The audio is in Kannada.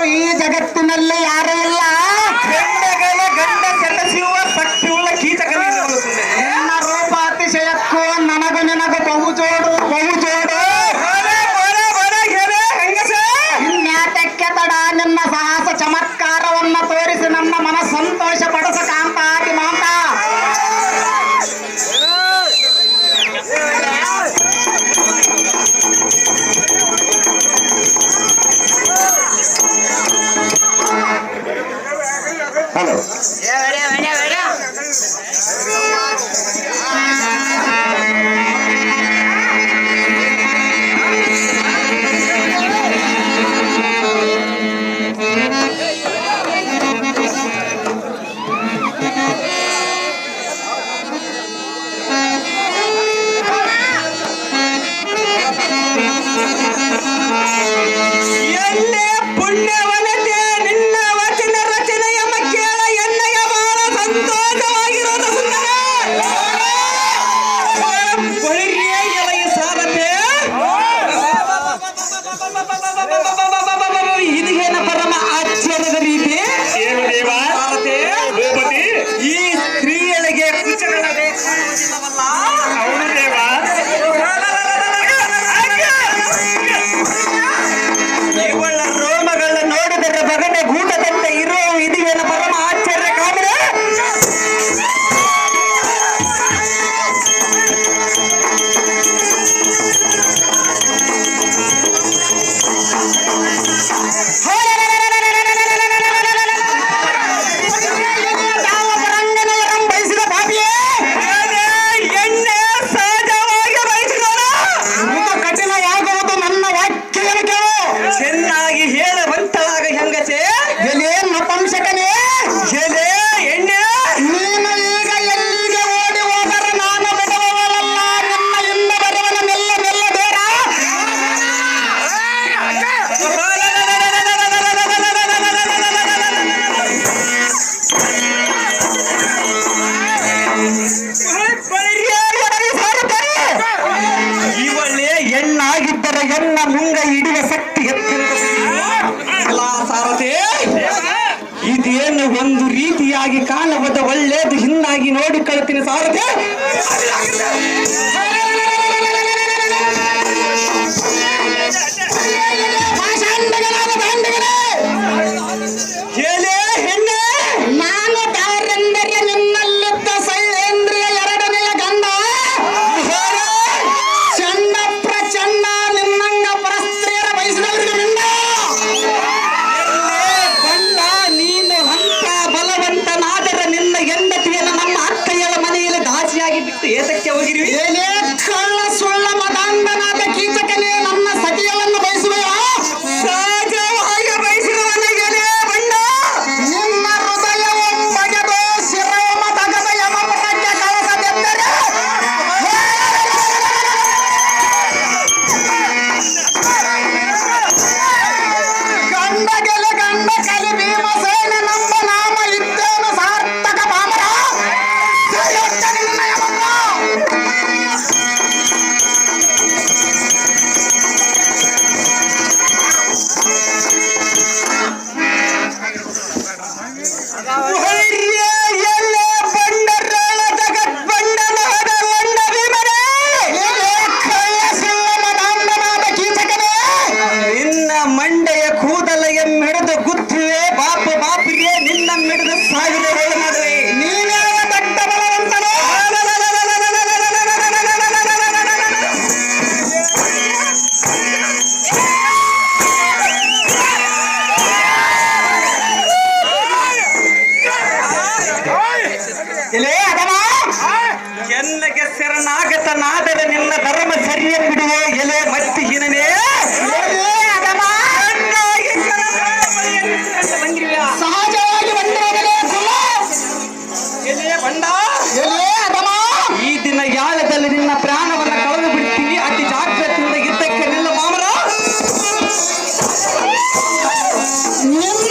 ಅಂತವರು ಈ ಜಗತ್ತಿನಲ್ಲಿ ಯಾರು ಇಲ್ಲ. ಗಂಡಗಳ ಗಂಡ ಸೆಟಸಿಯುವ ಶಕ್ತಿಯುಳ್ಳ ಕೀಚಕನಿಂದ ನನ್ನ ರೂಪ ಅತಿಶಯಕ್ಕೂ ನನಗೂ ನಿನಗೂ ಬಹು ಜೋಡು ಇನ್ಯಾತಕ್ಕೆ ತಡ ನಿನ್ನ ಸಾಹಸ ಚಮತ್ಕಾರವನ್ನ ತೋರಿಸಿ ನನ್ನ ಮನ ಸಂತೋಷ ಪಡಿಸ ಕಾಂತ ಮಾಂತ. ಹಲೋ ಎನ್ನೆ ಪುಣ್ಯವನತೆ ನಿನ್ನ ವಚನ ರಚನೆಯ ಕೇಳ ಎಣ್ಣೆಯ ಬಹಳ ಸಂತೋಷವಾಗಿರೋದು ಸುಂದರ ಬಳಿರಿಯ ಎಲೆಯ ಸಾರತೆ ಇದೇನ ಪರಮ ಆಶ್ಚರ್ಯದ ರೀತಿ ಸಾರತೆ ಈ ಸ್ತ್ರೀಯಳಿಗೆ ಕುಚಗಳ ಬೇಕಾಗುವುದಿಲ್ಲವಲ್ಲ. ಅವನು ದೇವ ಇವಳ ರೋಮಗಳ ನೋಡಿದರೆ ಬಗಡೆ ಗೂಟದಂತೆ ಇರೋ ಇದೇನ ಪರಮ ಆಶ್ಚರ್ಯ ಕಾಮನೆ. ಎಣ್ಣೆ ಸಹಜವಾಗಿ ಬಯಸಿದೋಣ ಕಠಿಣವಾಗುವುದು ನನ್ನ ವಾಕ್ಯವನ್ನು ಕೇಳು. ಚೆನ್ನಾಗಿ ಹೇಳುವಂತಳಾಗ ಹೆಂಗಸೆ ಎಲೆ ನಪಂಸಕನೇ, ಎಲೆ ಎಣ್ಣೆ ನೀನು ಈಗ ಎಲ್ಲಿಗೆ ಓಡಿ ಹೋದರೆ ನಾನು ಬಿಡುವವಳಲ್ಲ. ನಿನ್ನ ಹಿಂದ ಬರುವನ ಮೆಲ್ಲ ಮೆಲ್ಲ ಬೇಡ. ಇವಳೇ ಹೆಣ್ಣಾಗಿದ್ದರೆ ಹೆಣ್ಣ ಮುಂಗ ಹಿಡಿಯುವ ಶಕ್ತಿ ಎತ್ತಿಲ್ಲ ಸಾರಥಿ. ಇದೇನು ಒಂದು ರೀತಿಯಾಗಿ ಕಾಣಬದ್ದ ಒಳ್ಳೇದು ಹಿಂದಾಗಿ ನೋಡಿ ಕಳ್ತೀನಿ ಸಾರಥಿ. ಹೇಳೇ ಹೆಣ್ಣೆ ನಾನು ತಾರೆಂದರೆ ನಿನ್ನಲ್ಲಿದ್ದ ಶೈಲೇಂದ್ರಿಯ ಎರಡನೆಯ ಗಂಡ ಚಂಡ ಪ್ರಚಂಡ ನಿನ್ನಂಗ ಪರಸ್ತ್ರೀಯರ ಬಯಸಿದವರಿಗೆ ಮಿಂಡ. ಬಂದ ನೀನು ಅಂತ ಬಲವಂತನಾದರೆ ನಿನ್ನ ಹೆಂಡತಿಯನ್ನು ನಮ್ಮ ಅಕ್ಕಯ್ಯಳ ಮನೆಯಲ್ಲಿ ದಾಸಿಯಾಗಿ ಬಿಟ್ಟು ಏತಕ್ಕೆ ಹೋಗಿರುವಿ? ಏನೇ ಕಳ್ಳ ಸುಳ್ಳ ಮದಾಂಧನಾದ ಕೀಚಕನೇ ನನ್ನ ಸತಿಯನ್ನು ಬಯಸುವೆಯಾ? ಸಹಜವಾಗಿ ಬಯಸಿದವನಿಗೆ ಬಣ್ಣ ನಿನ್ನ ಹೃದಯವು ಬಗೆದು ಶಿರವ ತಗದ ಯಮಪುರಕ್ಕೆ ಕಳಿಸದೆಂದರೆ ಗಂಡಗೆಲೆ ಗಂಡ ಕಲಿ ಭೀಮಸೇನ ನಮ್ಮ ನಾಮ ಇದ್ದೇನು ಸಾರ್ಥಕ ಪಾಮರ. ದಯವಿಟ್ಟು ನಿನ್ನ ಯಮಪ್ಪ. ಎಲ್ಲೇ ಬಂಡರಾಳ ಜಗತ್ ಬಂಡನಾದ ಬಂಡ ಭೀಮನೇ ಏನೇ ಕಳ್ಳ ಸುಳ್ಳ ಮದಾಂಧನಾದ ಕೀಚಕನೇ ನಿನ್ನ ಮಂಡೆಯ ಕೂದಲಿಗೆ ಮಿಡಿದು ಗುತ್ತಿವೆ ಬಾಪಿಗೆ ನಿನ್ನ ಮಿಡಿದು ಸಾವಿರ ಹೇಳು ಮಾಡುವೆ. ನೀನೇ ದೊಡ್ಡ ಬಲವಂತನು. ಎಲೆ ಅದಮ ಎನ್ನಗೆ ಶರಣಾಗತನಾದರೆ ನಿನ್ನ ಧರ್ಮ ಸರಿಯ ಬಿಡುವ ಎಲೆ ಮತ್ತಿಹೀನನೇ ಸಹಜವಾಗಿ ಬಂದಿರೋದಲೇ ಕುಲ. ಎಲೆ ಬಂಡ ಎಲೆ ಅದಮ ಈ ದಿನ ಯಾಳದಲ್ಲಿ ನಿನ್ನ ಪ್ರಾಣವನ್ನು ಕಳೆದು ಬಿಡ್ತೀನಿ. ಅತಿ ಜಾಗ್ರತೆಯಿಂದ ಯುದ್ಧಕ್ಕೆ ನಿಲ್ಲ ಮಾಮರ. ನಿನ್ನ